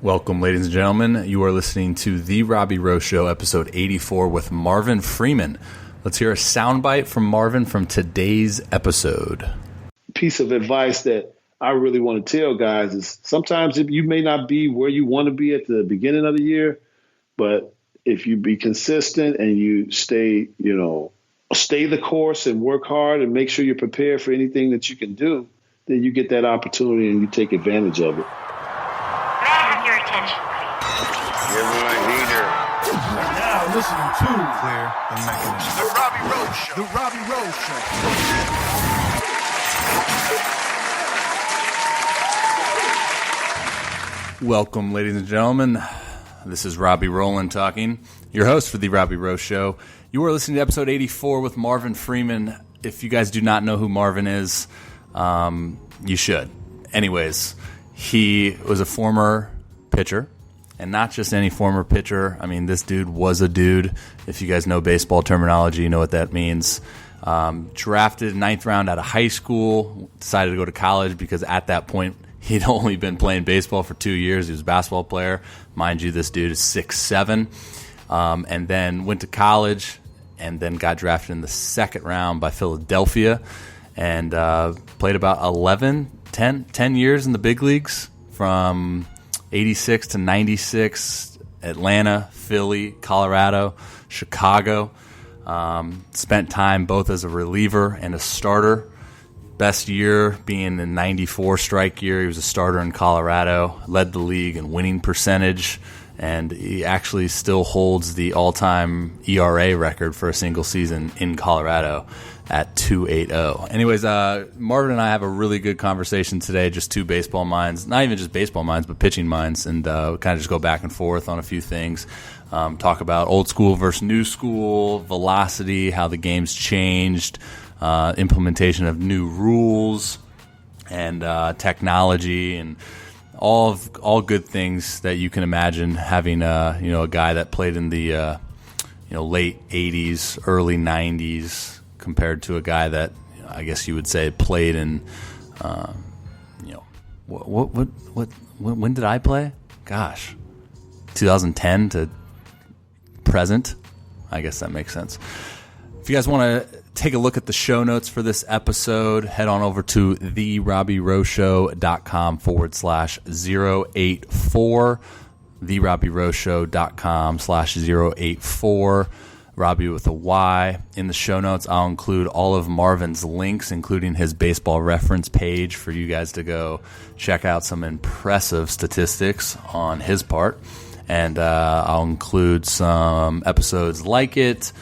Welcome, ladies and gentlemen. You are listening to The Robby Rowe Show, episode 84 with Marvin Freeman. Let's hear a soundbite from Marvin from today's episode. Piece of advice that I really want to tell guys is sometimes if you may not be where you want to be at the beginning of the year, but if you be consistent and you stay the course and work hard and make sure you're prepared for anything that you can do, then you get that opportunity and you take advantage of it. Listening to Clear the Mechanism. The Robby Rowe Show. The Robby Rowe Show. Welcome, ladies and gentlemen. This is Robby Rowland talking, your host for The Robby Rowe Show. You are listening to episode 84 with Marvin Freeman. If you guys do not know who Marvin is, you should. Anyways, he was a former pitcher. And not just any former pitcher. I mean, this dude was a dude. If you guys know baseball terminology, you know what that means. Drafted 9th round out of high school. Decided to go to college because at that point, he'd only been playing baseball for 2 years. He was a basketball player. Mind you, this dude is 6'7". And then went to college and then got drafted in the 2nd round by Philadelphia. And played about 10 years in the big leagues from 86 to 96, Atlanta, Philly, Colorado, Chicago. Spent time both as a reliever and a starter. Best year being the 94 strike year. He was a starter in Colorado, led the league in winning percentage, and he actually still holds the all-time ERA record for a single season in Colorado at 2.80. Anyways, Marvin and I have a really good conversation today, just two baseball minds, not even just baseball minds, but pitching minds, and we kind of just go back and forth on a few things, talk about old school versus new school, velocity, how the game's changed, implementation of new rules, and technology, and all good things that you can imagine having a guy that played in the late 80s, early 90s, compared to a guy that I guess you would say played in, when did I play? Gosh, 2010 to present. I guess that makes sense. If you guys want to take a look at the show notes for this episode, head on over to therobbyroweshow.com/084, therobbyroweshow.com/084. Robby with a Y. In the show notes, I'll include all of Marvin's links, including his baseball reference page for you guys to go check out some impressive statistics on his part. And I'll include some episodes like it.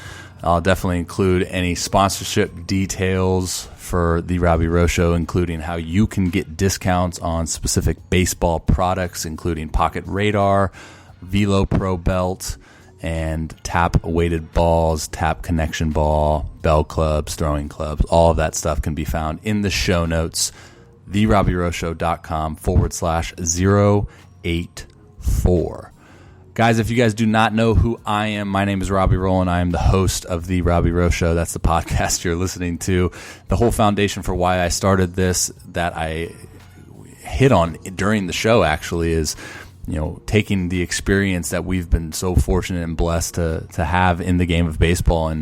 I'll definitely include any sponsorship details for The Robby Rowe Show, including how you can get discounts on specific baseball products, including Pocket Radar, Velo Pro Belt, and tap-weighted balls, tap connection ball, bell clubs, throwing clubs. All of that stuff can be found in the show notes, therobbyroweshow.com/084. Guys, if you guys do not know who I am, my name is Robby Rowland. I am the host of The Robby Rowe Show. That's the podcast you're listening to. The whole foundation for why I started this, that I hit on during the show actually, is taking the experience that we've been so fortunate and blessed to have in the game of baseball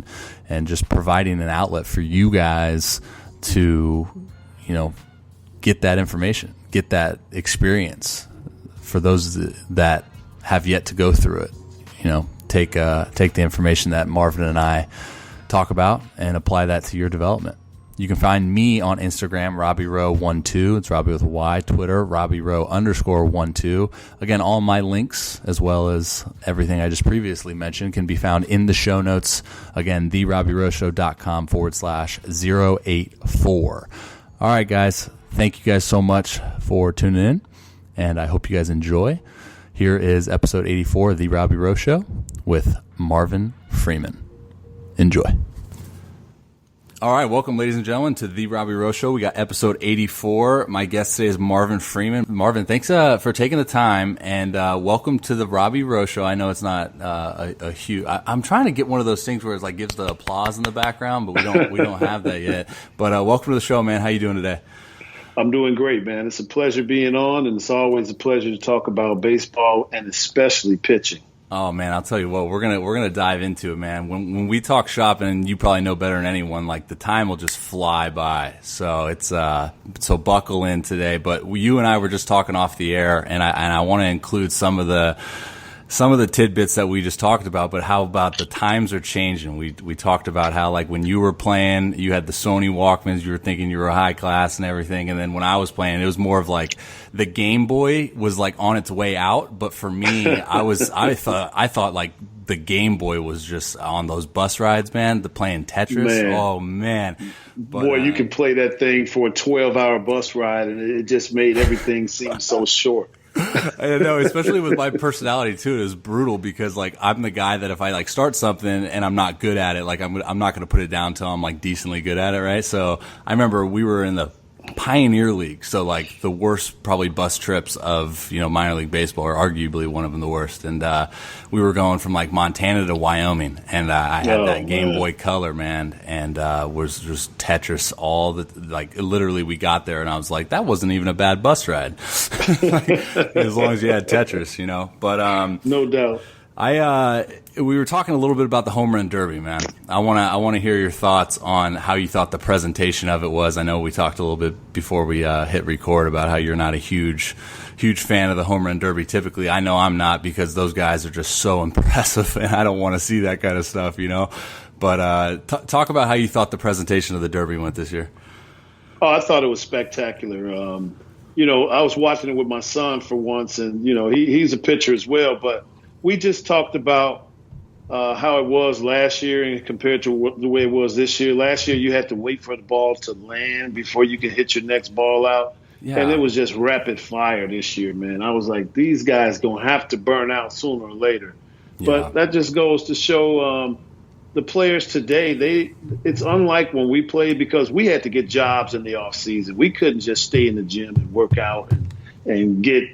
and just providing an outlet for you guys to, get that information, get that experience for those that have yet to go through it. Take the information that Marvin and I talk about and apply that to your development. You can find me on Instagram, RobbyRowe12. It's Robby with a Y. Twitter, RobbyRowe_12. Again, all my links, as well as everything I just previously mentioned, can be found in the show notes. Again, therobbyroweshow.com/084. All right, guys. Thank you guys so much for tuning in, and I hope you guys enjoy. Here is episode 84 of The Robby Rowe Show with Marvin Freeman. Enjoy. All right, welcome, ladies and gentlemen, to The Robby Rowe Show. We got episode 84. My guest today is Marvin Freeman. Marvin, thanks for taking the time, and welcome to The Robby Rowe Show. I know it's not a huge... I'm trying to get one of those things where it's like gives the applause in the background, but we don't have that yet. But welcome to the show, man. How you doing today? I'm doing great, man. It's a pleasure being on, and it's always a pleasure to talk about baseball and especially pitching. Oh man, I'll tell you what, we're gonna dive into it, man. When we talk shopping, and you probably know better than anyone, like the time will just fly by. So it's so buckle in today. But you and I were just talking off the air, and I want to include some of the tidbits that we just talked about, but how about the times are changing? We talked about how, like, when you were playing, you had the Sony Walkmans, you were thinking you were high class and everything, and then when I was playing, it was more of like the Game Boy was like on its way out, but for me, I thought like the Game Boy was just on those bus rides, man, playing Tetris. Man. Oh man. But, boy, you can play that thing for a 12-hour bus ride, and it just made everything seem so short. I know, especially with my personality too. It was brutal because like I'm the guy that if I like start something and I'm not good at it, like I'm not going to put it down until I'm like decently good at it, right? So I remember we were in the Pioneer League, so like the worst probably bus trips of minor league baseball, or arguably one of them the worst. And we were going from like Montana to Wyoming, and I had that Game Boy Color, man, and was just Tetris all the like. Literally, we got there, and I was like, that wasn't even a bad bus ride, like, as long as you had Tetris, But no doubt. We were talking a little bit about the home run derby, man. I want to hear your thoughts on how you thought the presentation of it was. I know we talked a little bit before we hit record about how you're not a huge fan of the home run derby. Typically, I know I'm not, because those guys are just so impressive, and I don't want to see that kind of stuff, But talk about how you thought the presentation of the derby went this year. Oh, I thought it was spectacular. I was watching it with my son for once, and he's a pitcher as well, but we just talked about how it was last year and compared to the way it was this year. Last year, you had to wait for the ball to land before you could hit your next ball out. Yeah. And it was just rapid fire this year, man. I was like, these guys going to have to burn out sooner or later. Yeah. But that just goes to show the players today, it's unlike when we played, because we had to get jobs in the off season. We couldn't just stay in the gym and work out and get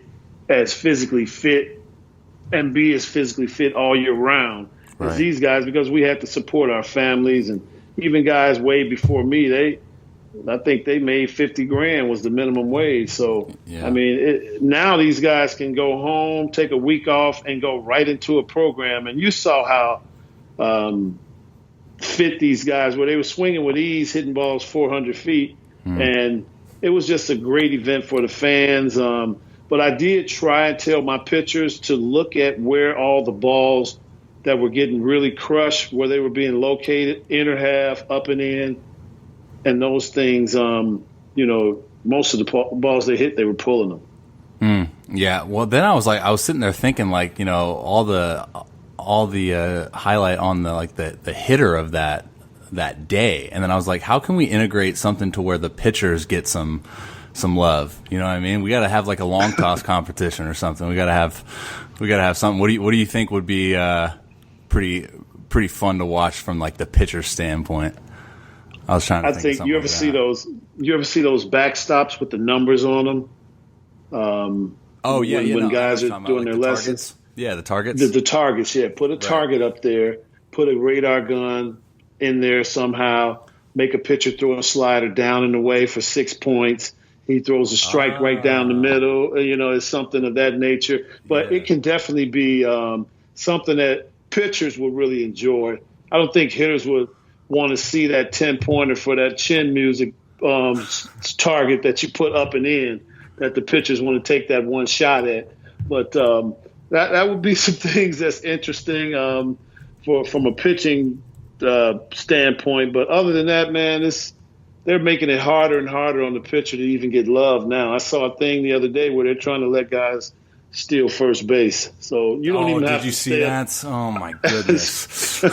as physically fit and be as physically fit all year round as these guys, because we had to support our families. And even guys way before me, I think they made $50,000 was the minimum wage. So, yeah. I mean, now these guys can go home, take a week off, and go right into a program. And you saw how fit these guys were. They were swinging with ease, hitting balls 400 feet. And it was just a great event for the fans. But I did try and tell my pitchers to look at where all the balls that were getting really crushed, where they were being located, inner half, up and in, and those things, most of the balls they hit, they were pulling them. Yeah. Well, then I was sitting there thinking, like, all the highlight on the hitter of that day. And then I was like, how can we integrate something to where the pitchers get some love? You know what I mean? We got to have like a long toss competition or something. We got to have something. What do you think would be pretty fun to watch from like the pitcher standpoint? I was trying to think you ever see those backstops with the numbers on them? When guys are doing their lessons. Targets? Yeah, the targets. The targets, yeah. Put a target up there, put a radar gun in there somehow, make a pitcher throw a slider down and away for 6 points. He throws a strike right down the middle, it's something of that nature. But it can definitely be something that pitchers would really enjoy. I don't think hitters would want to see that 10-pointer for that chin music target that you put up and in, that the pitchers want to take that one shot at. But that would be some things that's interesting from a pitching standpoint. But other than that, man, they're making it harder and harder on the pitcher to even get love now. I saw a thing the other day where they're trying to let guys steal first base. So you don't even have to. Did you see that? Oh, my goodness.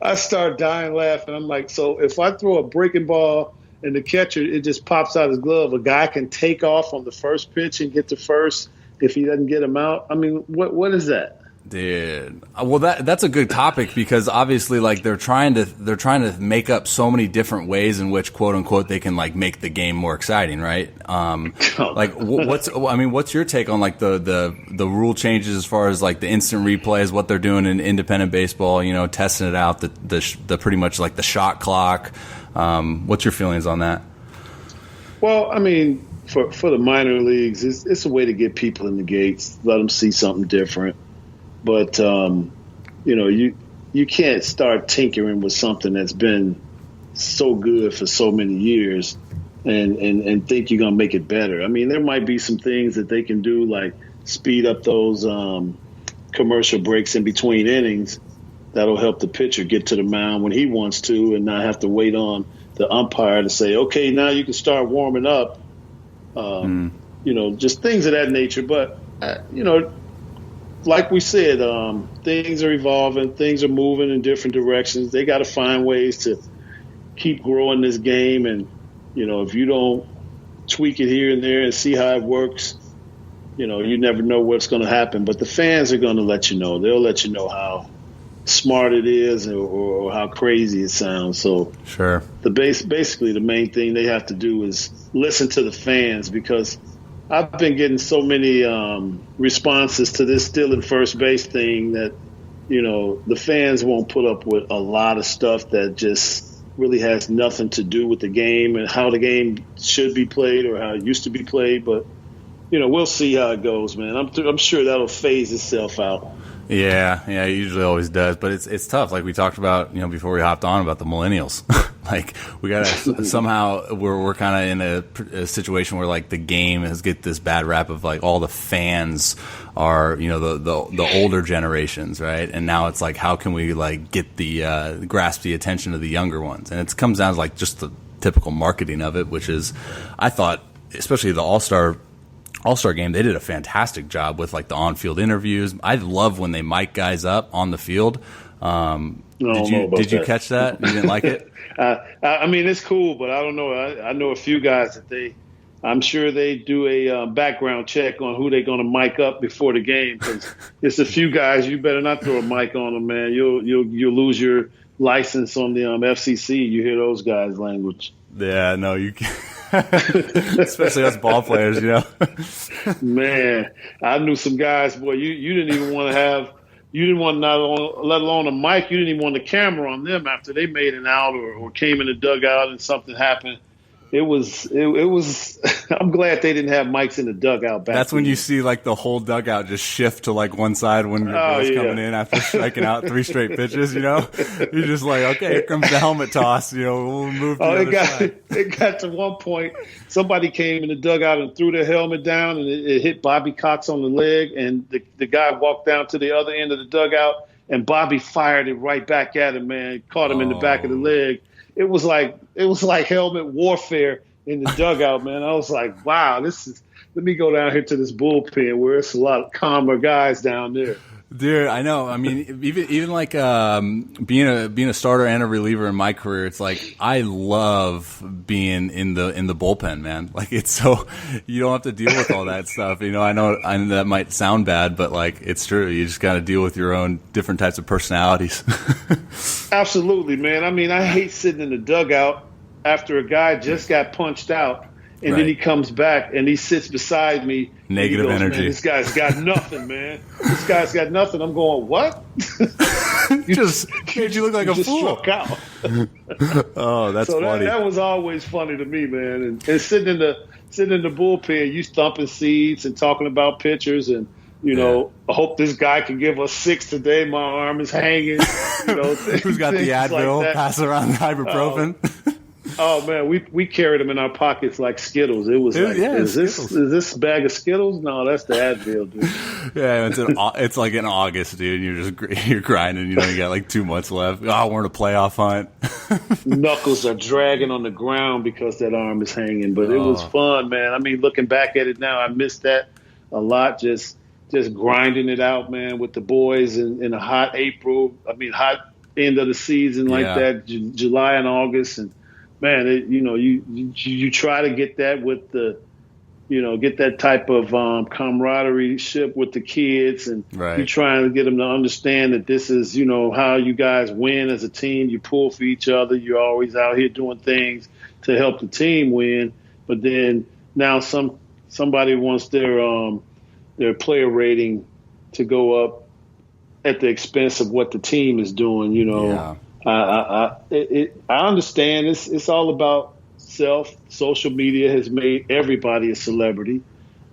I start dying laughing. I'm like, so if I throw a breaking ball and the catcher, it just pops out his glove, a guy can take off on the first pitch and get to first if he doesn't get him out? I mean, what is that? Dude, well, that's a good topic, because obviously, like, they're trying to make up so many different ways in which, quote unquote, they can like make the game more exciting, right? Like, what's your take on like the rule changes as far as like the instant replays, what they're doing in independent baseball, testing it out, the pretty much like the shot clock. What's your feelings on that? Well, I mean, for the minor leagues, it's a way to get people in the gates, let them see something different. But you can't start tinkering with something that's been so good for so many years and think you're gonna make it better. I mean, there might be some things that they can do, like speed up those commercial breaks in between innings. That'll help the pitcher get to the mound when he wants to, and not have to wait on the umpire to say, okay, now you can start warming up. Just things of that nature. But, like we said, things are evolving. Things are moving in different directions. They got to find ways to keep growing this game. And, if you don't tweak it here and there and see how it works, you never know what's going to happen. But the fans are going to let you know. They'll let you know how smart it is or how crazy it sounds. So sure, basically the main thing they have to do is listen to the fans, because I've been getting so many responses to this stealing first base thing that the fans won't put up with a lot of stuff that just really has nothing to do with the game and how the game should be played or how it used to be played. But we'll see how it goes, man. I'm sure that'll phase itself out. Yeah, it usually always does, but it's tough. Like we talked about, before we hopped on, about the millennials. Like we gotta somehow we're kind of in a situation where like the game has get this bad rap of like all the fans are the older generations, right? And now it's like, how can we like get the grasp the attention of the younger ones? And it comes down to like just the typical marketing of it, which is, I thought, especially the All-Star game, they did a fantastic job with like the on-field interviews. I love when they mic guys up on the field. Did you catch that? You didn't like it? I mean, it's cool, but I don't know. I know a few guys that I'm sure they do a background check on who they're going to mic up before the game, because it's a few guys you better not throw a mic on them, man. You'll lose your license on the FCC. You hear those guys' language. Yeah, no, you can't. Especially us ball players, Man, I knew some guys, boy, you didn't even want to have, you didn't want let alone a mic, you didn't even want the camera on them after they made an out or came in the dugout and something happened. It was I'm glad they didn't have mics in the dugout back That's then. when you see like the whole dugout just shift to like one side when your girl's coming in after striking out 3 straight pitches, You're just like, okay, here comes the helmet toss, we'll move to the other side. It got to one point, somebody came in the dugout and threw their helmet down, and it hit Bobby Cox on the leg, and the guy walked down to the other end of the dugout, and Bobby fired it right back at him, man. Caught him in the back of the leg. It was like helmet warfare in the dugout, man. I was like, wow, let me go down here to this bullpen where it's a lot of calmer guys down there. Dude, I know. I mean, even like being a starter and a reliever in my career, it's like I love being in the bullpen, man. Like it's so you don't have to deal with all that stuff. I know that might sound bad, but like it's true. You just got to deal with your own different types of personalities. Absolutely, man. I mean, I hate sitting in the dugout after a guy just got punched out. And then he comes back and he sits beside me. Negative energy. Man, this guy's got nothing, man. This guy's got nothing. I'm going, what? you just made you look like a fool. Struck out. Oh, that's funny. That was always funny to me, man. And sitting in the bullpen, you thumping seats and talking about pitchers and. I hope this guy can give us 6 today. My arm is hanging. Who's got the Advil? Like pass around the ibuprofen. Oh man, we carried them in our pockets like Skittles. It was like, is this bag of Skittles? No, that's the Advil, dude. Yeah, it's like in August, dude. You're grinding. You got like 2 months left. Oh, we're in a playoff hunt. Knuckles are dragging on the ground because that arm is hanging. But it was fun, man. I mean, looking back at it now, I miss that a lot. Just grinding it out, man, with the boys in a hot April. I mean, hot end of the season like that, July and August, and. Man, you try to get that with get that type of camaraderie with the kids, and you're trying to get them to understand that this is, how you guys win as a team. You pull for each other. You're always out here doing things to help the team win. But then now somebody wants their player rating to go up at the expense of what the team is doing, I understand it's all about itself. Social media has made everybody a celebrity.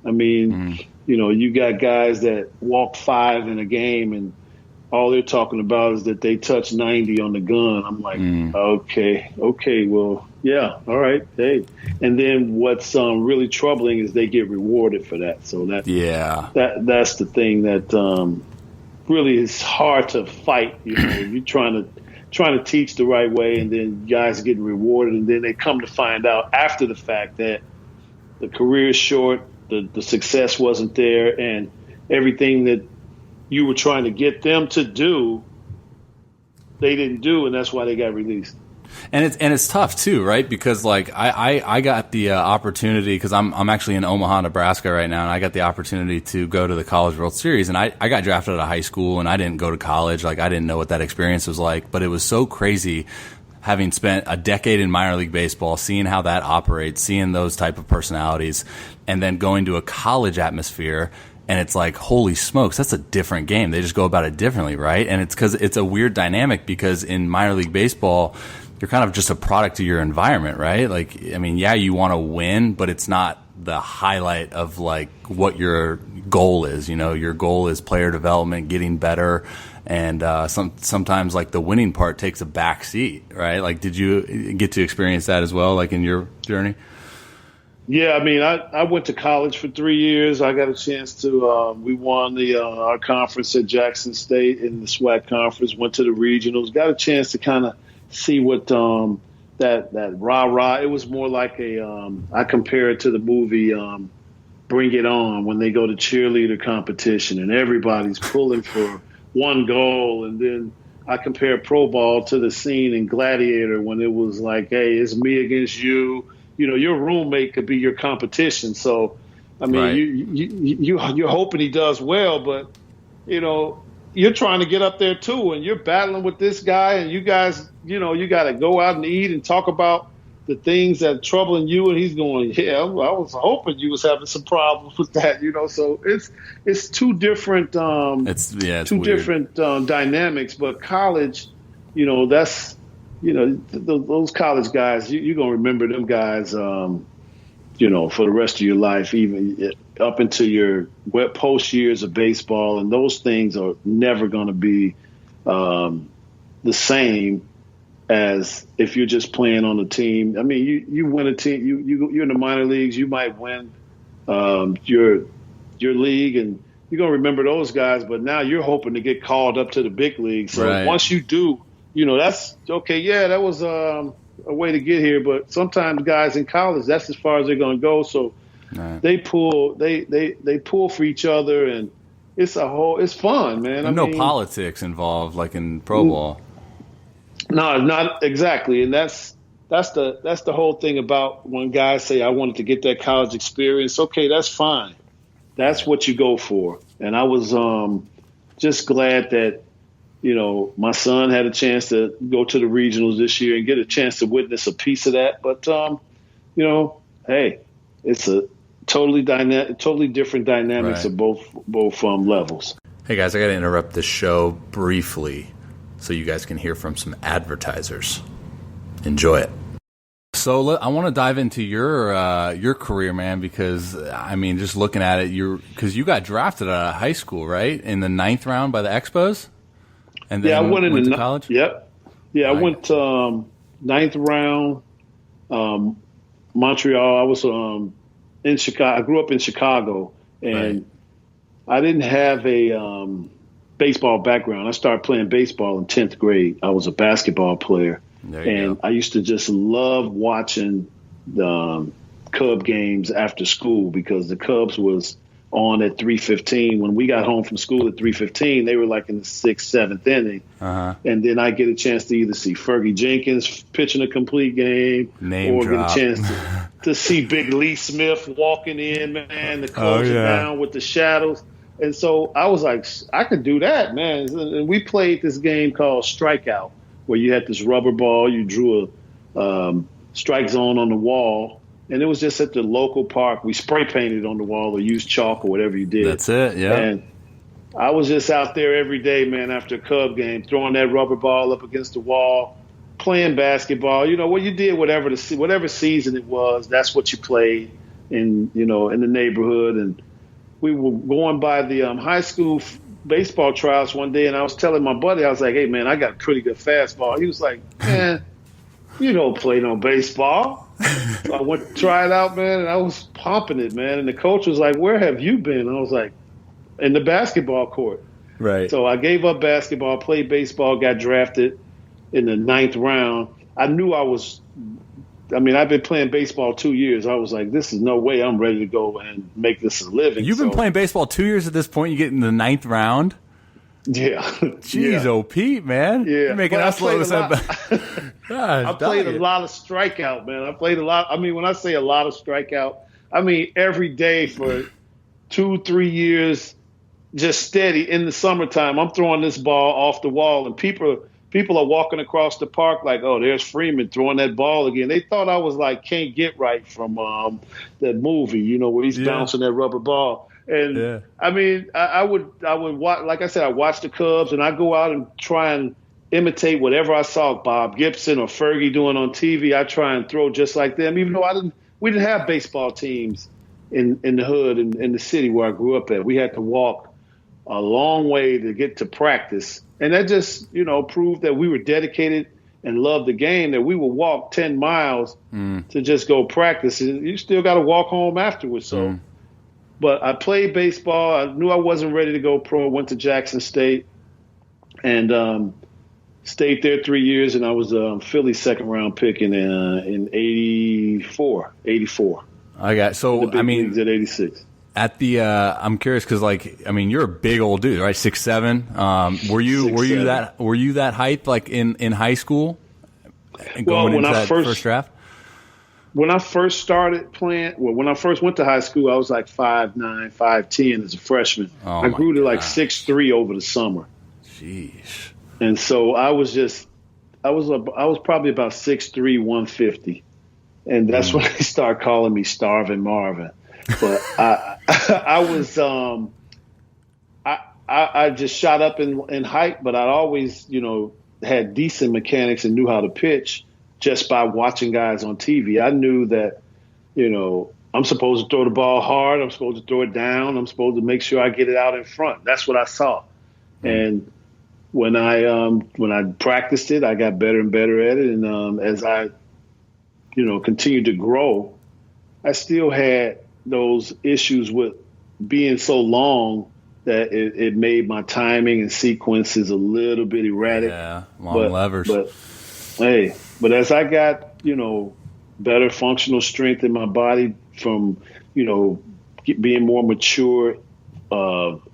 I mean, you got guys that walk 5 in a game and all they're talking about is that they touched 90 on the gun. I'm like, okay, well, yeah, all right, hey. And then what's really troubling is they get rewarded for that. So that's the thing that really is hard to fight. You're trying to teach the right way, and then guys getting rewarded, and then they come to find out after the fact that the career is short, the success wasn't there, and everything that you were trying to get them to do, they didn't do, and that's why they got released. And it's tough too, right? Because like I got the opportunity, because I'm actually in Omaha, Nebraska right now, and I got the opportunity to go to the College World Series, and I got drafted out of high school, and I didn't go to college. Like I didn't know what that experience was like, but it was so crazy having spent a decade in minor league baseball, seeing how that operates, seeing those type of personalities, and then going to a college atmosphere. And it's like, holy smokes, that's a different game. They just go about it differently, right? And it's because it's a weird dynamic, because in minor league baseball, you're kind of just a product of your environment, right? Like, I mean, yeah, you want to win, but it's not the highlight of like what your goal is. Your goal is player development, getting better, and sometimes like the winning part takes a back seat, right? Like, did you get to experience that as well, like in your journey? Yeah, I mean, I went to college for 3 years. I got a chance to we won our conference at Jackson State in the SWAC conference, went to the regionals, got a chance to kind of see what that rah-rah. It was more like I compare it to the movie Bring It On, when they go to cheerleader competition and everybody's pulling for one goal. And then I compare pro ball to the scene in Gladiator when it was like, hey, it's me against you. Your roommate could be your competition. So, I mean, right. You're hoping he does well, but, you're trying to get up there too, and you're battling with this guy, and you guys, you got to go out and eat and talk about the things that are troubling you, and he's going, yeah, I was hoping you was having some problems with that, So it's two different, different dynamics. But college, that's, those college guys, you're gonna remember them guys, for the rest of your life, even up into your post years of baseball, and those things are never going to be the same as if you're just playing on a team. I mean, you win a team, you're in the minor leagues, you might win your league, and you're going to remember those guys, but now you're hoping to get called up to the big league. So Once you do, that's okay. Yeah, that was a way to get here, but sometimes guys in college, that's as far as they're going to go. So they pull for each other, and it's fun, man. There's no politics involved like in pro ball. No, not exactly. And that's the whole thing about when guys say, I wanted to get that college experience. Okay, that's fine. That's what you go for. And I was just glad that, my son had a chance to go to the regionals this year and get a chance to witness a piece of that. But, hey, it's a totally different dynamics of both levels. Hey, guys, I got to interrupt this show briefly so you guys can hear from some advertisers. Enjoy it. So I want to dive into your career, man, because, I mean, just looking at it, because you got drafted out of high school, right, in the 9th round by the Expos? And then I went to college? Yep. Yeah, I went 9th round, Montreal. I was in Chicago. I grew up in Chicago, and I didn't have a baseball background. I started playing baseball in 10th grade. I was a basketball player. And I used to just love watching the Cub games after school, because the Cubs was on at 3:15. When we got home from school at 3:15, they were like in the 6th, 7th inning. And then I get a chance to either see Fergie Jenkins pitching a complete game, get a chance to see Big Lee Smith walking in, man. The Cubs are down with the shadows. And so I was like, I could do that, man. And we played this game called Strikeout, where you had this rubber ball, you drew a strike zone on the wall, and it was just at the local park. We spray painted on the wall or used chalk or whatever you did. That's it, yeah. And I was just out there every day, man, after a Cub game, throwing that rubber ball up against the wall, playing basketball. Well, you did whatever season it was. That's what you played in the neighborhood. And we were going by the high school baseball trials one day, and I was telling my buddy, I was like, "Hey, man, I got a pretty good fastball." He was like, "Man, you don't play no baseball." So I went to try it out, man, and I was pumping it, man. And the coach was like, "Where have you been?" And I was like, "In the basketball court." Right. So I gave up basketball, played baseball, got drafted in the 9th round. I knew I've been playing baseball 2 years. I was like, this is no way I'm ready to go and make this a living. You've been playing baseball 2 years at this point. You get in the 9th round? Yeah. Jeez, oh, Pete, man. Yeah. You're making us look I played a lot of strikeout, man. I played a lot. I mean, when I say a lot of strikeout, I mean every day for 2-3 years, just steady. In the summertime, I'm throwing this ball off the wall, and people are walking across the park like, oh, there's Freeman throwing that ball again. They thought I was like Can't Get Right from that movie, where he's bouncing that rubber ball. And I mean, I would watch, like I said, I watch the Cubs, and I go out and try and imitate whatever I saw Bob Gibson or Fergie doing on TV. I try and throw just like them, even though we didn't have baseball teams in the hood in the city where I grew up at. We had to walk a long way to get to practice. And that just, proved that we were dedicated and loved the game, that we would walk 10 miles to just go practice. And you still got to walk home afterwards. So, but I played baseball. I knew I wasn't ready to go pro. Went to Jackson State and stayed there 3 years. And I was a Philly second-round pick in 84. I got so. I mean, at 86. At the, I'm curious because, you're a big old dude, right? 6'7". Were you that height in high school? Going into that first draft. When I first started playing, when I first went to high school, I was like 5'9", 5'10" as a freshman. I grew to like 6'3" over the summer. Jeez. And so I was probably about 6'3", 150, and that's when they start calling me Starving Marvin. But I just shot up in height, but I'd always, had decent mechanics and knew how to pitch just by watching guys on TV. I knew that, I'm supposed to throw the ball hard. I'm supposed to throw it down. I'm supposed to make sure I get it out in front. That's what I saw. And when I practiced it, I got better and better at it. And as I, continued to grow, I still had those issues with being so long that it made my timing and sequences a little bit erratic. Yeah, long levers. But as I got, better functional strength in my body from, being more mature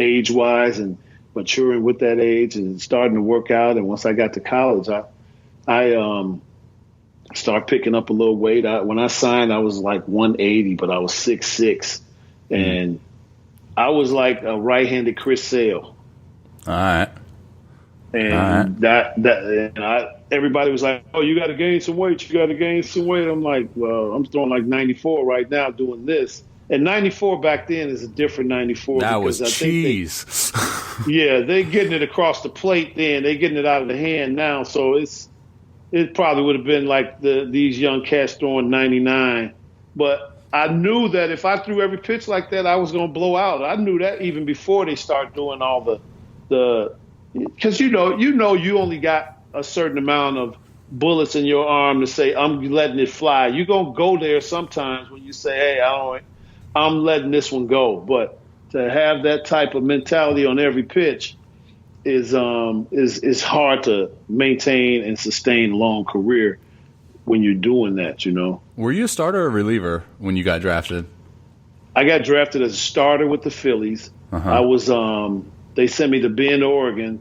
age-wise and maturing with that age and starting to work out. And once I got to college, I started picking up a little weight. When I signed, I was like 180, but I was 6'6", and I was like a right-handed Chris Sale. All right. And everybody was like, "Oh, you got to gain some weight. You got to gain some weight." I'm like, "Well, I'm throwing like 94 right now, doing this." And 94 back then is a different 94. That was cheese. They getting it across the plate then. They getting it out of the hand now. So it probably would have been like these young cats throwing 99. But I knew that if I threw every pitch like that, I was going to blow out. I knew that even before they start doing all the because you only got a certain amount of bullets in your arm to say I'm letting it fly. You're going to go there sometimes when you say, "Hey, I'm letting this one go." But to have that type of mentality on every pitch is hard to maintain and sustain a long career when you're doing that, Were you a starter or a reliever when you got drafted? I got drafted as a starter with the Phillies. I was they sent me to Bend, Oregon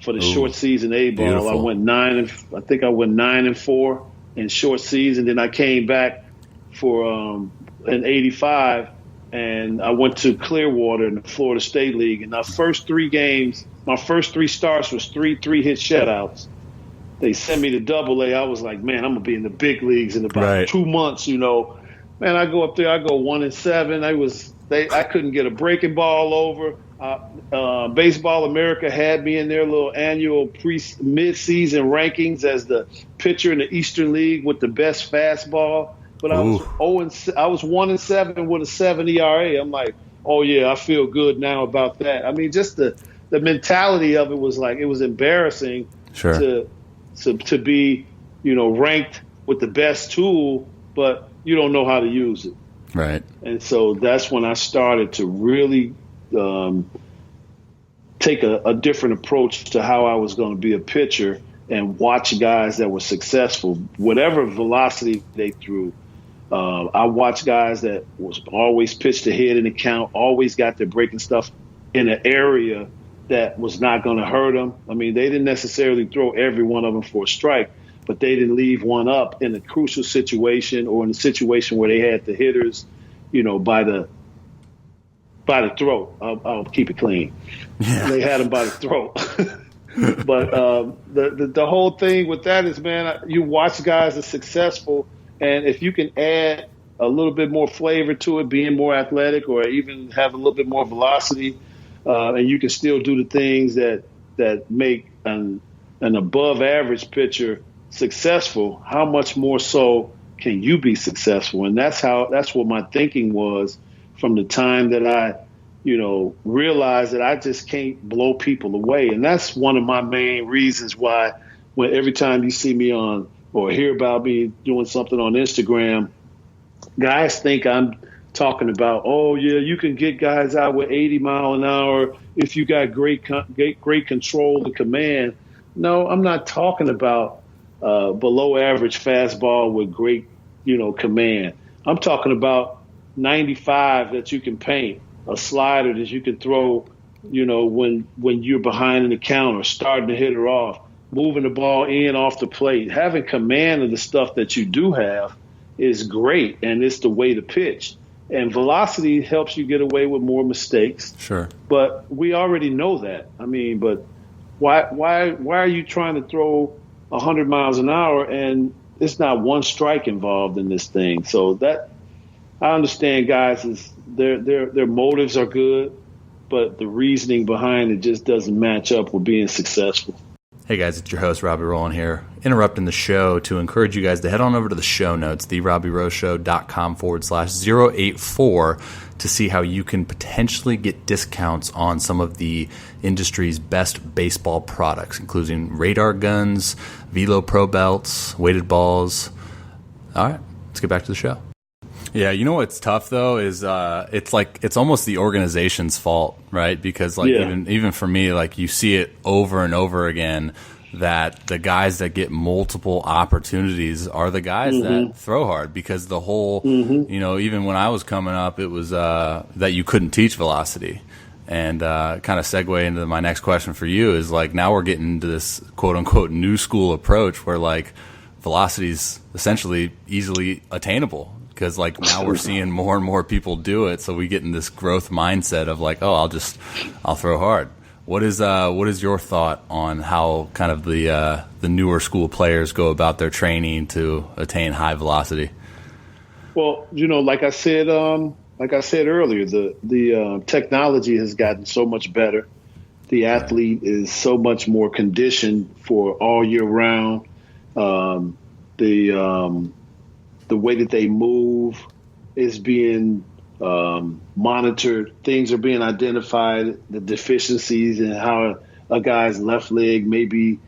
for the short season A-ball. Beautiful. I went 9-4 in short season. Then I came back for in 85, and I went to Clearwater in the Florida State League. And my first 3 games, my first 3 starts was 3 hit shutouts. They sent me to Double-A. I was like, man, I'm going to be in the big leagues in about 2 months, Man, I go up there, I go 1-7. I couldn't get a breaking ball over. Baseball America had me in their little annual mid-season rankings as the pitcher in the Eastern League with the best fastball, but I was 1-7 with a 7 ERA. I'm like, oh yeah, I feel good now about that. I mean, just the mentality of it was like, it was embarrassing to be, ranked with the best tool, but you don't know how to use it. Right. And so that's when I started to really take a different approach to how I was going to be a pitcher and watch guys that were successful, whatever velocity they threw. I watched guys that was always pitched ahead in the count, always got their breaking stuff in an area that was not going to hurt them. I mean, they didn't necessarily throw every one of them for a strike, but they didn't leave one up in a crucial situation or in a situation where they had the hitters, by the throat. I'll keep it clean. Yeah. They had them by the throat. But the whole thing with that is, man, you watch guys that are successful, and if you can add a little bit more flavor to it, being more athletic or even have a little bit more velocity, and you can still do the things that make an above average pitcher successful, how much more so can you be successful? And that's what my thinking was from the time that I, realized that I just can't blow people away. And that's one of my main reasons why when every time you see me on or hear about me doing something on Instagram, guys think I'm talking about, oh yeah, you can get guys out with 80 mile an hour if you got great control and command. No, I'm not talking about below average fastball with great, command. I'm talking about 95 that you can paint, a slider that you can throw, when you're behind in the count or starting to hit her off, moving the ball in off the plate. Having command of the stuff that you do have is great, and it's the way to pitch. And velocity helps you get away with more mistakes. Sure. But we already know that. I mean, but why are you trying to throw 100 miles an hour and it's not one strike involved in this thing? So that I understand, guys, is their motives are good, but the reasoning behind it just doesn't match up with being successful. Hey guys, it's your host, Robby Rowland here, interrupting the show to encourage you guys to head on over to the show notes, therobbyrowshow.com/084, to see how you can potentially get discounts on some of the industry's best baseball products, including radar guns, Velo Pro belts, weighted balls. All right, let's get back to the show. Yeah, you know what's tough though is it's almost the organization's fault, right? Because even for me, like you see it over and over again that the guys that get multiple opportunities are the guys that throw hard, because the whole even when I was coming up, it was that you couldn't teach velocity. And kind of segue into my next question for you is like, now we're getting into this quote unquote new school approach where like velocity is essentially easily attainable. Because like now we're seeing more and more people do it, so we get in this growth mindset of like, oh, I'll throw hard. What is your thought on how kind of the newer school players go about their training to attain high velocity? Well, like I said earlier, the technology has gotten so much better. The athlete is so much more conditioned for all year round. The way that they move is being monitored. Things are being identified, the deficiencies and how a guy's left leg may be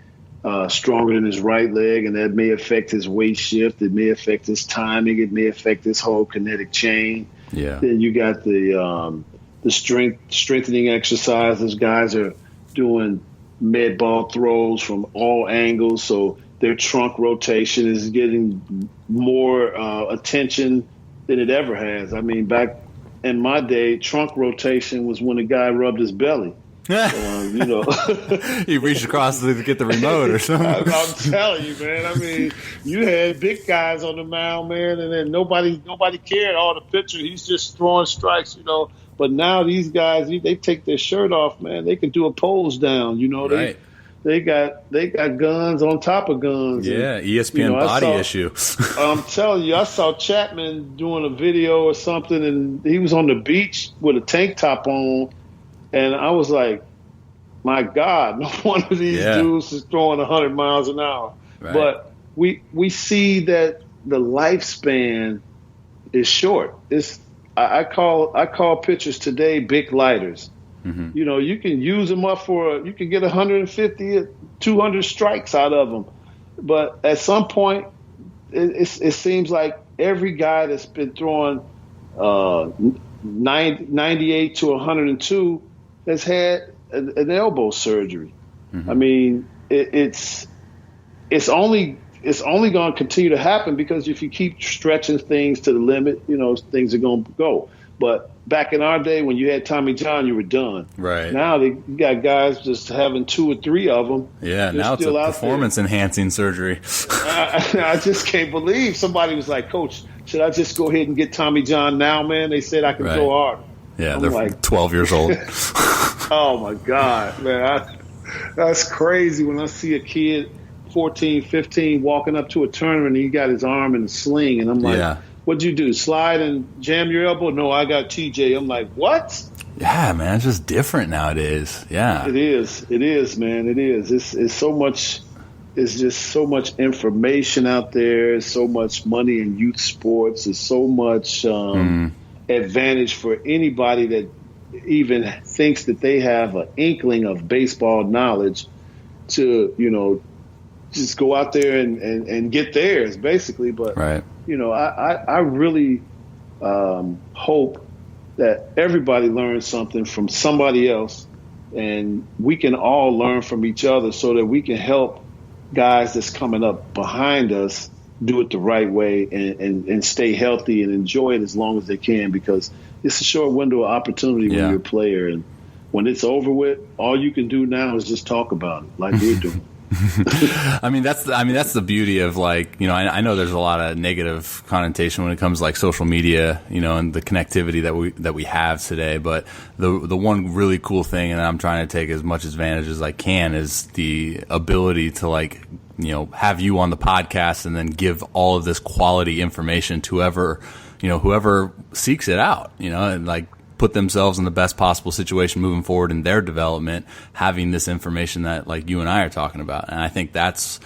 stronger than his right leg, and that may affect his weight shift. It may affect his timing. It may affect his whole kinetic chain. Yeah. Then you got the strengthening exercises. Guys are doing med ball throws from all angles, so their trunk rotation is getting more attention than it ever has. I mean, back in my day, trunk rotation was when a guy rubbed his belly. He reached across to get the remote or something. I'm telling you, man. I mean, you had big guys on the mound, man, and then nobody cared. All the pitcher, he's just throwing strikes, But now these guys, they take their shirt off, man. They can do a pose down, Right. They got guns on top of guns. Yeah, and, ESPN body issue. I'm telling you, I saw Chapman doing a video or something, and he was on the beach with a tank top on, and I was like, my God, no one of these dudes is throwing 100 miles an hour. Right. But we see that the lifespan is short. I call pitchers today big lighters. Mm-hmm. You know, you can use them up you can get 150, 200 strikes out of them. But at some point, it seems like every guy that's been throwing 98 to 102 has had an elbow surgery. Mm-hmm. I mean, it's only going to continue to happen because if you keep stretching things to the limit, you know, things are going to go. But back in our day when you had Tommy John, you were done. Right. Now you got guys just having 2 or 3 of them. Yeah, now it's a performance-enhancing surgery. I just can't believe somebody was like, Coach, should I just go ahead and get Tommy John now, man? They said I can throw hard. Yeah, they're like 12 years old. Oh, my God, man. That's crazy when I see a kid, 14, 15, walking up to a tournament and he got his arm in a sling. And I'm like, what'd you do, slide and jam your elbow? No, I got TJ. I'm like, what? Yeah, man, it's just different nowadays. Yeah. It is, man. It is. It's so much. It's just so much information out there. So much money in youth sports. There's so much advantage for anybody that even thinks that they have an inkling of baseball knowledge to, you know, just go out there and get theirs, basically. But, you know, I really hope that everybody learns something from somebody else and we can all learn from each other so that we can help guys that's coming up behind us do it the right way and stay healthy and enjoy it as long as they can, because it's a short window of opportunity when you're a player. And when it's over with, all you can do now is just talk about it like we're doing. I mean, that's the beauty of, like, you know, I know there's a lot of negative connotation when it comes to, like, social media, you know, and the connectivity that we have today. But the one really cool thing, and I'm trying to take as much advantage as I can, is the ability to, like, you know, have you on the podcast and then give all of this quality information to whoever seeks it out, you know, and, like, put themselves in the best possible situation moving forward in their development, having this information that, like, you and I are talking about. And I think that's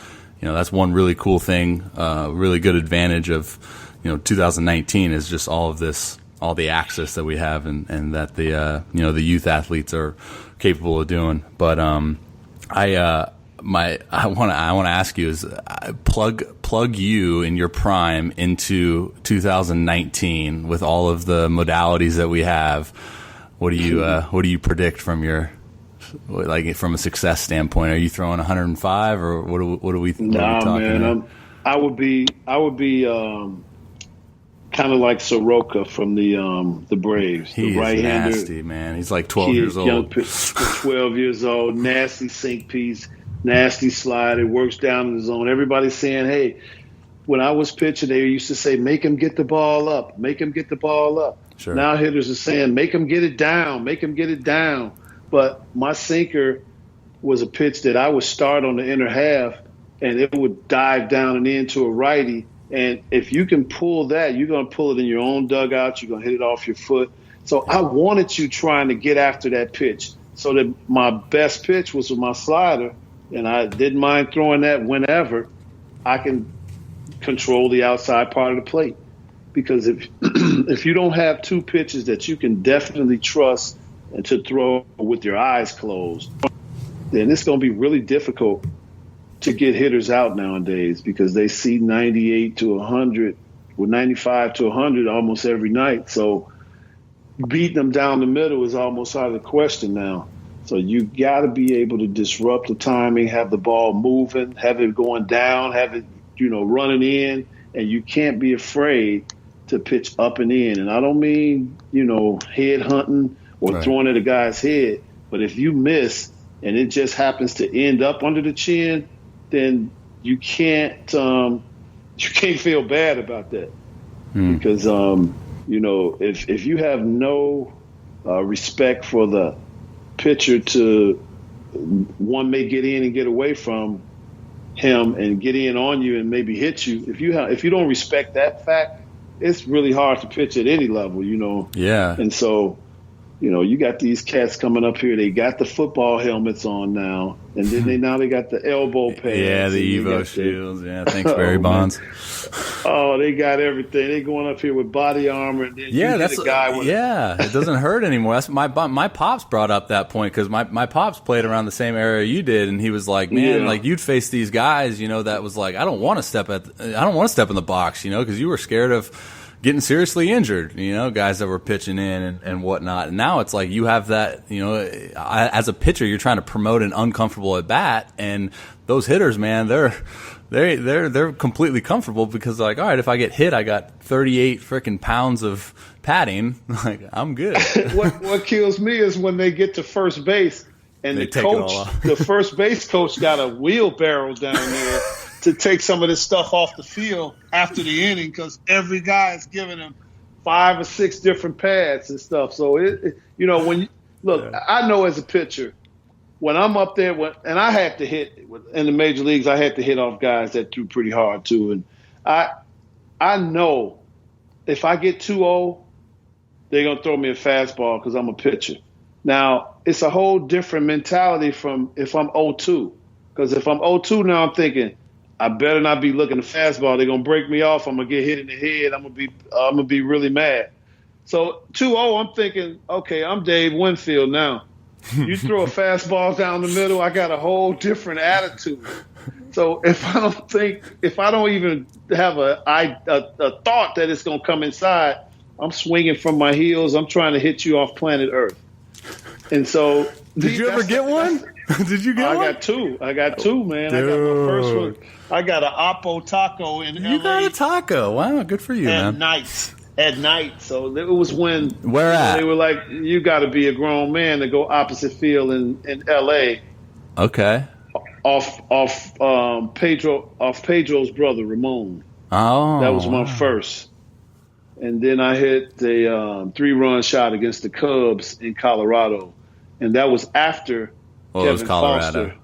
one really cool thing, really good advantage of, you know, 2019 is just all of this, all the access that we have and that the youth athletes are capable of doing. But I want to ask you is plug you in your prime into 2019 with all of the modalities that we have. What do you predict from your, like, from a success standpoint? Are you throwing 105 or what are we talking about? I would be kind of like Soroka from the Braves. He's right-hander. Nasty, man. He's like 12 years old. 12 years old, nasty sink piece. Nasty slide. It works down in the zone. Everybody's saying, hey, when I was pitching, they used to say, make him get the ball up. Make him get the ball up. Sure. Now hitters are saying, make him get it down. Make him get it down. But my sinker was a pitch that I would start on the inner half, and it would dive down and into a righty. And if you can pull that, you're going to pull it in your own dugout. You're going to hit it off your foot. So I wanted you trying to get after that pitch. So that my best pitch was with my slider, and I didn't mind throwing that whenever I can control the outside part of the plate. Because if you don't have two pitches that you can definitely trust and to throw with your eyes closed, then it's going to be really difficult to get hitters out nowadays, because they see 98 to 100 or 95 to 100 almost every night. So beating them down the middle is almost out of the question now. So you got to be able to disrupt the timing, have the ball moving, have it going down, have it, running in, and you can't be afraid to pitch up and in. And I don't mean, head hunting or throwing at a guy's head, but if you miss and it just happens to end up under the chin, then you can't feel bad about that. Because if you have no respect for the pitcher to one may get in and get away from him and get in on you and maybe hit you. If you don't respect that fact, it's really hard to pitch at any level, Yeah. And so You got these cats coming up here. They got the football helmets on now, and then they got the elbow pads. Yeah, the Evo shields. Yeah, thanks, Barry Bonds. Oh, they got everything. They going up here with body armor. And then that's a guy. It doesn't hurt anymore. That's my pops brought up that point because my pops played around the same area you did, and he was like, man, like you'd face these guys, that was like, I don't want to step in the box, because you were scared of getting seriously injured, guys that were pitching in and whatnot. And now it's like you have that, as a pitcher, you're trying to promote an uncomfortable at bat, and those hitters, man, they're completely comfortable because like, all right, if I get hit, I got 38 freaking pounds of padding, like I'm good. What kills me is when they get to first base and the first base coach got a wheelbarrow down there to take some of this stuff off the field after the inning because every guy is giving him 5 or 6 different pads and stuff. So I know as a pitcher, when I'm up there, and I had to hit in the major leagues, I had to hit off guys that threw pretty hard too. And I know if I get 2-0, they're gonna throw me a fastball because I'm a pitcher. Now it's a whole different mentality from if I'm 0-2, because if I'm 0-2 now, I'm thinking, I better not be looking at the fastball. They're gonna break me off. I'm gonna get hit in the head. I'm gonna be really mad. So 2-0, I'm thinking, okay, I'm Dave Winfield now. You throw a fastball down the middle, I got a whole different attitude. So if I don't even have a thought that it's gonna come inside, I'm swinging from my heels. I'm trying to hit you off planet Earth. And so, did you ever get one? Did you get one? I got two, man. Dude. I got my first one. I got an Oppo taco in LA. You got a taco. Wow, good for you, man. At night. So it was when Where at? They were like, you got to be a grown man to go opposite field in LA. Okay. Off Pedro's brother Ramon. Oh. That was my first. And then I hit the 3-run shot against the Cubs in Colorado. And that was after Kevin Foster.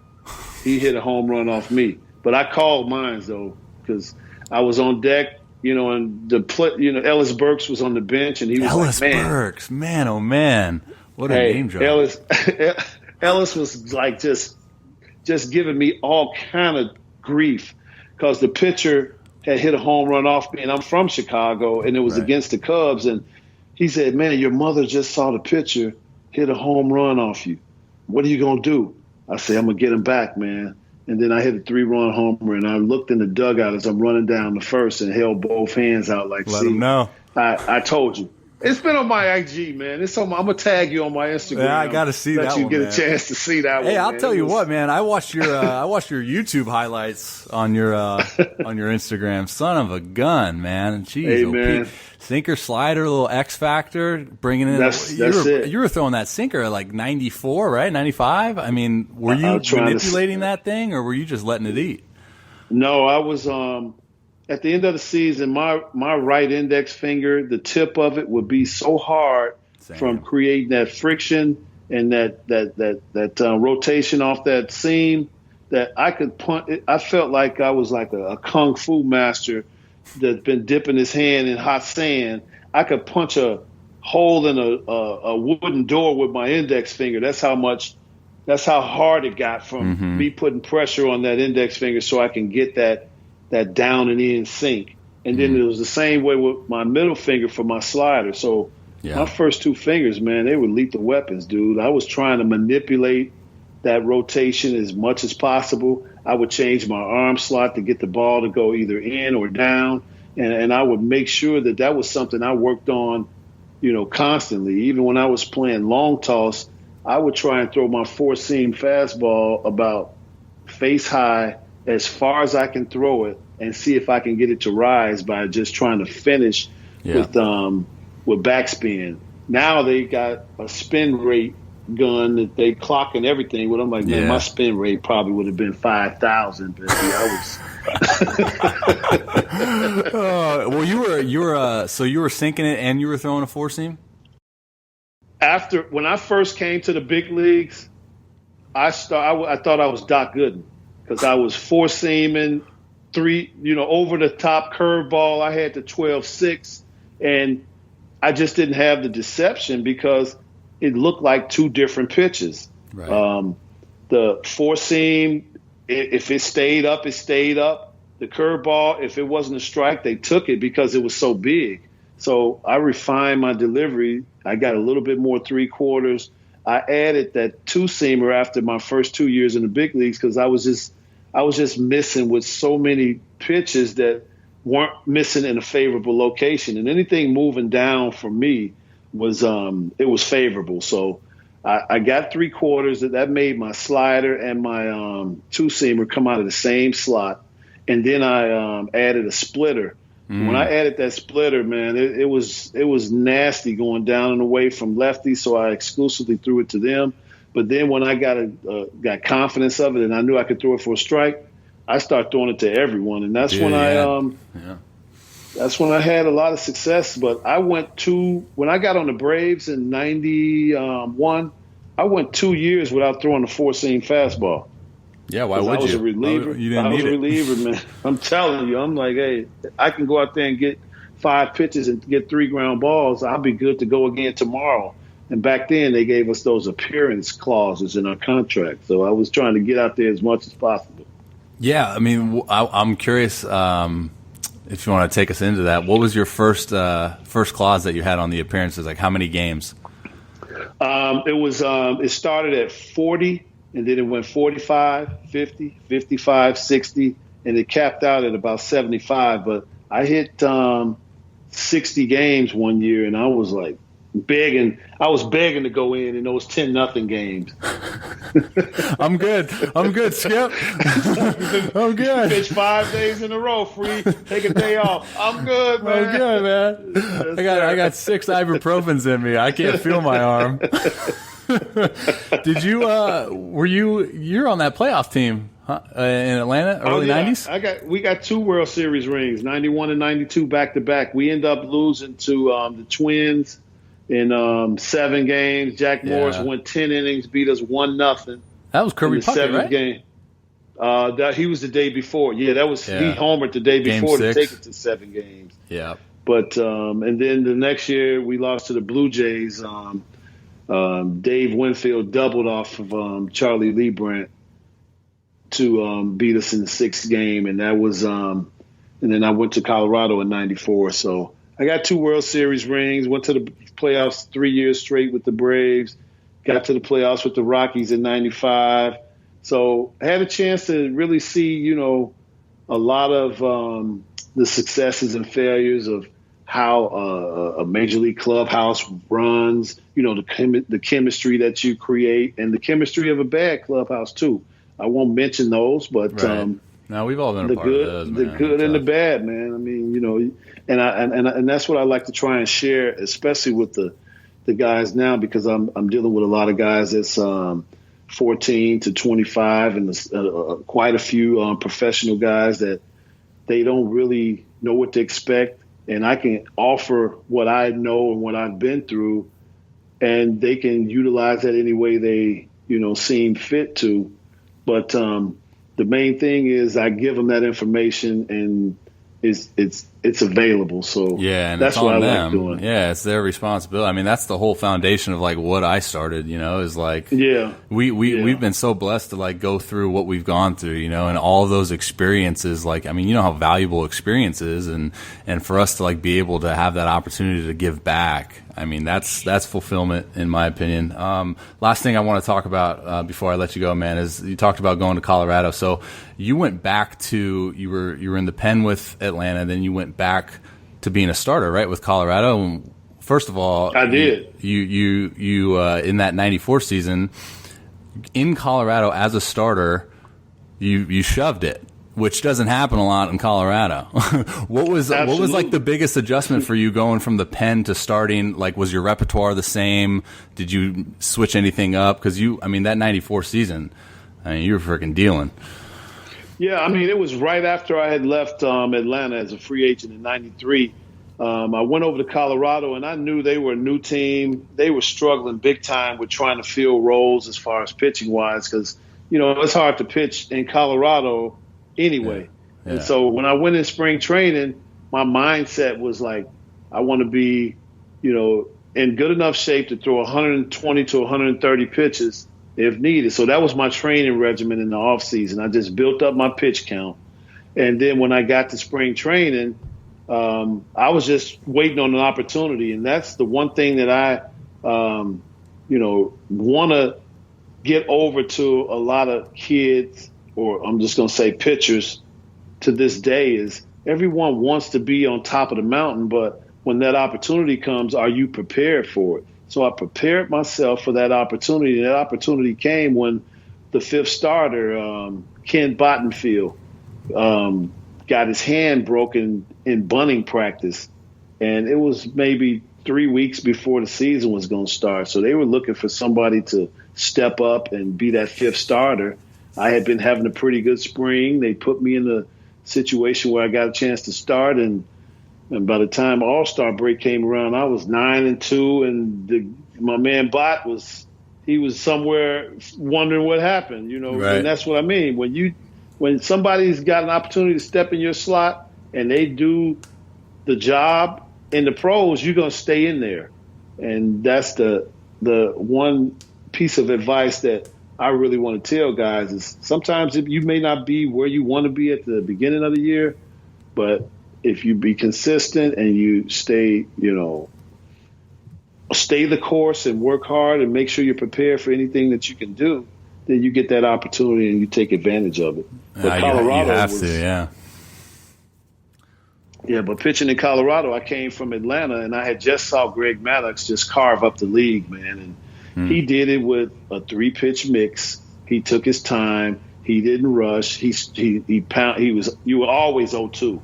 He hit a home run off me. But I called mine, though, because I was on deck, and Ellis Burks was on the bench, and he was Ellis Burks, man, oh man, what a name drop. Ellis was like just giving me all kind of grief because the pitcher had hit a home run off me, and I'm from Chicago, and it was against the Cubs, and he said, man, your mother just saw the pitcher hit a home run off you. What are you going to do? I said, I'm going to get him back, man. And then I hit a 3-run homer, and I looked in the dugout as I'm running down the first and held both hands out like, let him know. I told you. It's been on my IG, man. I'm going to tag you on my Instagram. Yeah, I got to see that one, let you get a chance to see that one. Hey, I'll tell you what, man. I watched your YouTube highlights on your Instagram. Son of a gun, man. Jeez, hey, man. Sinker, slider, little X factor, bringing in. That's it. You were throwing that sinker at like 94, right? 95. I mean, were you manipulating that thing, or were you just letting it eat? No, I was. At the end of the season, my right index finger, the tip of it would be so hard from creating that friction and that rotation off that seam that I could punch. I felt like I was like a kung fu master that's been dipping his hand in hot sand. I could punch a hole in a wooden door with my index finger. That's how hard it got from me putting pressure on that index finger so I can get that down and in sink. And then it was the same way with my middle finger for my slider. So my first 2 fingers, man, they were lethal weapons, dude. I was trying to manipulate that rotation as much as possible. I would change my arm slot to get the ball to go either in or down. And I would make sure that was something I worked on, constantly. Even when I was playing long toss, I would try and throw my 4-seam fastball about face high as far as I can throw it and see if I can get it to rise by just trying to finish with backspin. Now they got a spin rate gun that they clock and everything with. I'm like, man, my spin rate probably would have been 5,000. But I was. Well, you were sinking it and you were throwing a 4-seam? When I first came to the big leagues, I thought I was Doc Gooden. Because I was 4-seaming, 3, over the top curveball. I had the 12-6, and I just didn't have the deception because it looked like two different pitches. Right. The four seam, if it stayed up, it stayed up. The curveball, if it wasn't a strike, they took it because it was so big. So I refined my delivery. I got a little bit more 3/4. I added that two-seamer after my first 2 years in the big leagues because I was just missing with so many pitches that weren't missing in a favorable location. And anything moving down for me was it was favorable. So I got 3/4. That made my slider and my two-seamer come out of the same slot. And then I added a splitter. When I added that splitter, man, it was nasty going down and away from lefties, so I exclusively threw it to them. But then when I got confidence of it and I knew I could throw it for a strike, I started throwing it to everyone, and that's when I had a lot of success. But when I got on the Braves in '91, I went 2 years without throwing a four-seam fastball. Yeah, why would you? I was a reliever. I was a reliever, man. I'm telling you, I'm like, hey, I can go out there and get 5 pitches and get 3 ground balls. I'll be good to go again tomorrow. And back then, they gave us those appearance clauses in our contract. So I was trying to get out there as much as possible. Yeah, I mean, I'm curious if you want to take us into that. What was your first clause that you had on the appearances? Like, how many games? It started at 40. And then it went 45, 50, 55, 60, and it capped out at about 75. But I hit 60 games one year, and I was like begging. I was begging to go in those 10-0 games. I'm good, Skip. I'm good. Pitch 5 days in a row, free. Take a day off. I'm good, man. I'm good, man. I got 6 ibuprofens in me. I can't feel my arm. Did you you're on that playoff team in Atlanta early 90s? We got 2 World Series rings, 91 and 92 back to back. We end up losing to the Twins in 7 games. Jack Morris went 10 innings, beat us 1-0. That was Kirby Puckett, right? Game. He was the day before. Yeah, that was he homered the day before to take it to 7 games. Yeah. But and then the next year we lost to the Blue Jays. Dave Winfield doubled off of Charlie Leibrandt to beat us in the 6th game, and that was and then I went to Colorado in '94. So I got 2 World Series rings, went to the playoffs 3 years straight with the Braves, got to the playoffs with the Rockies in '95. So I had a chance to really see, a lot of the successes and failures of how a major league clubhouse runs, the chemistry that you create, and the chemistry of a bad clubhouse too. I won't mention those, but right. No, we've all been a part of those, man. The good and the bad, man. I mean, and that's what I like to try and share, especially with the guys now, because I'm dealing with a lot of guys that's 14 to 25, and quite a few professional guys that they don't really know what to expect. And I can offer what I know and what I've been through, and they can utilize that any way they, seem fit to. But the main thing is I give them that information, and it's available. So yeah, and that's it's what on I them. like doing. Yeah, it's their responsibility. I mean, that's the whole foundation of like what I started. Is like we've been so blessed to like go through what we've gone through. And all of those experiences. Like, I mean, how valuable experience is, and for us to like be able to have that opportunity to give back. I mean, that's fulfillment in my opinion. Last thing I want to talk about before I let you go, man, is you talked about going to Colorado. So you went back to you were in the pen with Atlanta, then you went back to being a starter, right, with Colorado. First of all, I did. You in that '94 season in Colorado as a starter, you shoved it, which doesn't happen a lot in Colorado. What was like the biggest adjustment for you going from the pen to starting? Like, was your repertoire the same? Did you switch anything up? Because that '94 season, you were freaking dealing. Yeah, I mean, it was right after I had left Atlanta as a free agent in '93. I went over to Colorado, and I knew they were a new team. They were struggling big time with trying to fill roles as far as pitching-wise because, it's hard to pitch in Colorado anyway. Yeah. And so when I went in spring training, my mindset was like, I want to be, in good enough shape to throw 120 to 130 pitches if needed. So that was my training regimen in the off season. I just built up my pitch count. And then when I got to spring training, I was just waiting on an opportunity. And that's the one thing that I, want to get over to a lot of kids, or I'm just going to say pitchers to this day, is everyone wants to be on top of the mountain, but when that opportunity comes, are you prepared for it? So I prepared myself for that opportunity, and that opportunity came when the fifth starter, Ken Bottenfield, got his hand broken in bunting practice, and it was maybe 3 weeks before the season was going to start. So they were looking for somebody to step up and be that fifth starter. I had been having a pretty good spring. They put me in a situation where I got a chance to start, and by the time All-Star break came around, I was 9-2, and my man Bot was somewhere wondering what happened, Right. And that's what I mean. When somebody's got an opportunity to step in your slot and they do the job in the pros, you're going to stay in there. And that's the one piece of advice that I really want to tell guys is sometimes you may not be where you want to be at the beginning of the year, but if you be consistent and you stay the course and work hard and make sure you're prepared for anything that you can do, then you get that opportunity and you take advantage of it. But Colorado you have to, yeah. Yeah, but pitching in Colorado, I came from Atlanta, and I had just saw Greg Maddux just carve up the league, man. And he did it with a 3-pitch mix. He took his time. He didn't rush. You were always 0-2.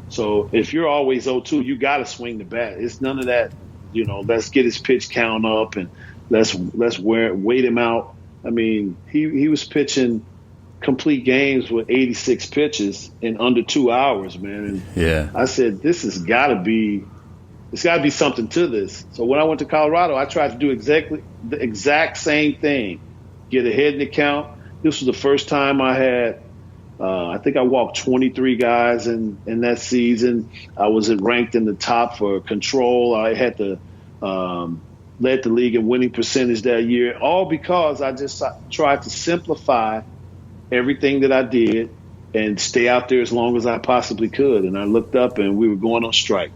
So if you're always 0-2, you got to swing the bat. It's none of that, let's get his pitch count up and let's wait him out. I mean, he was pitching complete games with 86 pitches in under 2 hours, man. And yeah, I said, it's got to be something to this. So when I went to Colorado, I tried to do the exact same thing, get ahead in the count. This was the first time I had, I think I walked 23 guys in that season. I wasn't ranked in the top for control. I had to led the league in winning percentage that year, all because I just tried to simplify everything that I did and stay out there as long as I possibly could. And I looked up and we were going on strike.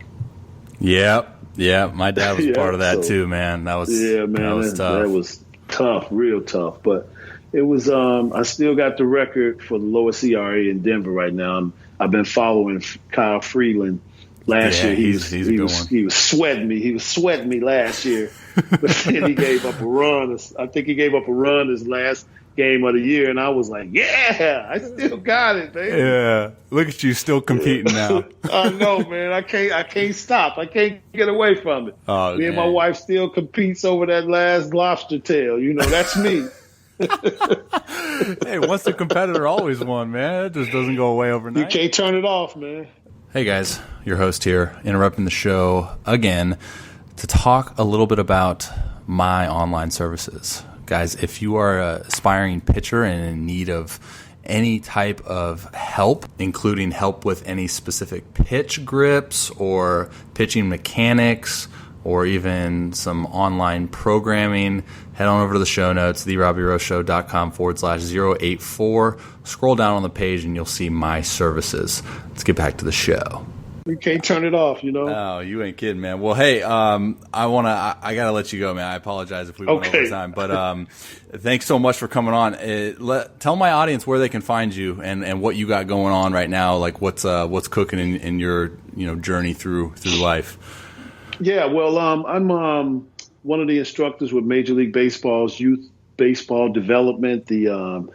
Yeah. My dad was part of that too, man. That was man. That was tough. That was tough, real tough. But it was. I still got the record for the lowest ERA in Denver right now. I've been following Kyle Freeland. Last year he was sweating me. He was sweating me last year, but then he gave up a run. I think he gave up a run his last game of the year, and I was like, "Yeah, I still got it, baby." Yeah, look at you still competing now. I know, man. I can't stop. I can't get away from it. Oh, me and my wife still competes over that last lobster tail. That's me. Hey, once the competitor, always won, man. It just doesn't go away overnight. You can't turn it off, man. Hey guys, your host here, interrupting the show again to talk a little bit about my online services. Guys, if you are an aspiring pitcher and in need of any type of help, including help with any specific pitch grips or pitching mechanics or even some online programming, head on over to the show notes, therobbyrosshow.com/084. Scroll down on the page and you'll see my services. Let's get back to the show. You can't turn it off, Oh, you ain't kidding, man. Well, hey, I gotta let you go, man. I apologize if we went over time, but thanks so much for coming on. Tell my audience where they can find you and what you got going on right now. Like what's cooking in your journey through life. Yeah, well, I'm one of the instructors with Major League Baseball's Youth Baseball Development, the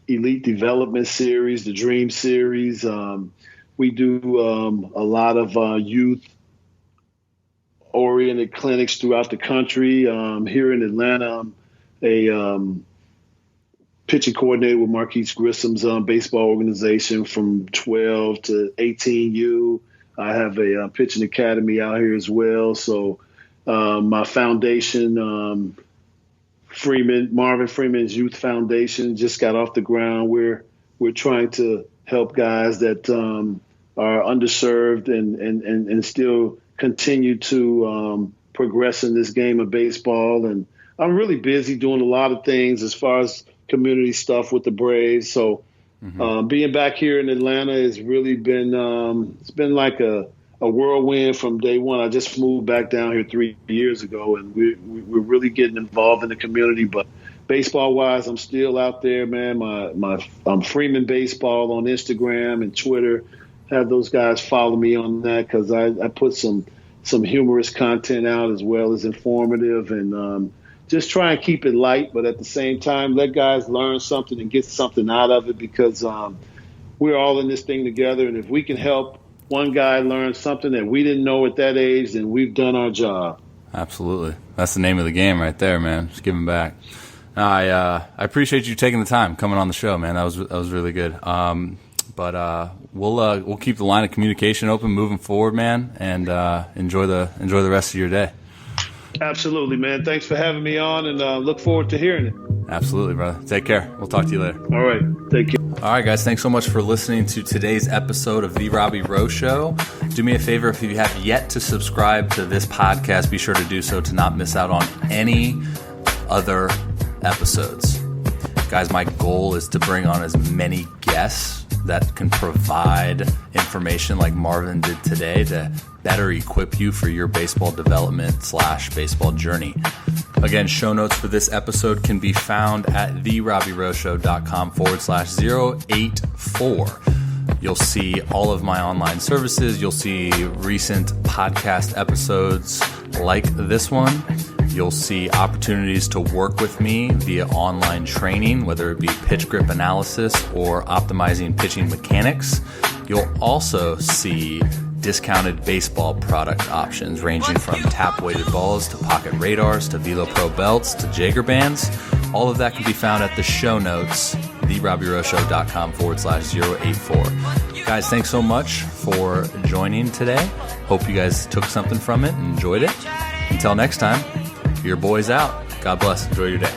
Elite Development Series, the Dream Series. We do a lot of youth-oriented clinics throughout the country. Here in Atlanta, I'm a pitching coordinator with Marquise Grissom's baseball organization from 12 to 18U. I have a pitching academy out here as well. So my foundation, Marvin Freeman's Youth Foundation, just got off the ground. We're trying to help guys that are underserved and still continue to progressing this game of baseball. And I'm really busy doing a lot of things as far as community stuff with the Braves. So being back here in Atlanta has really been it's been like a whirlwind from day one. I just moved back down here 3 years ago, and we're really getting involved in the community. But baseball-wise, I'm still out there, man. I'm Freeman Baseball on Instagram and Twitter. Have those guys follow me on that because I put some humorous content out as well as informative, and just try and keep it light, but at the same time, let guys learn something and get something out of it because we're all in this thing together. And if we can help one guy learn something that we didn't know at that age, then we've done our job. Absolutely. That's the name of the game right there, man. Just giving back. I appreciate you taking the time coming on the show, man. That was really good. But we'll keep the line of communication open moving forward, man, and enjoy the rest of your day. Absolutely, man. Thanks for having me on, and look forward to hearing it. Absolutely, brother. Take care. We'll talk to you later. All right. Take care. All right, guys. Thanks so much for listening to today's episode of The Robby Rowe Show. Do me a favor, if you have yet to subscribe to this podcast, be sure to do so to not miss out on any other episodes. Guys, my goal is to bring on as many guests that can provide information like Marvin did today to better equip you for your baseball development / baseball journey. Again, show notes for this episode can be found at therobbyrowshow.com /084. You'll see all of my online services. You'll see recent podcast episodes like this one. You'll see opportunities to work with me via online training, whether it be pitch grip analysis or optimizing pitching mechanics. You'll also see discounted baseball product options ranging from tap-weighted balls to pocket radars to Velo Pro belts to Jaeger bands. All of that can be found at the show notes, therobbyrowshow.com /084. Guys, thanks so much for joining today. Hope you guys took something from it and enjoyed it. Until next time, your boy's out. God bless. Enjoy your day.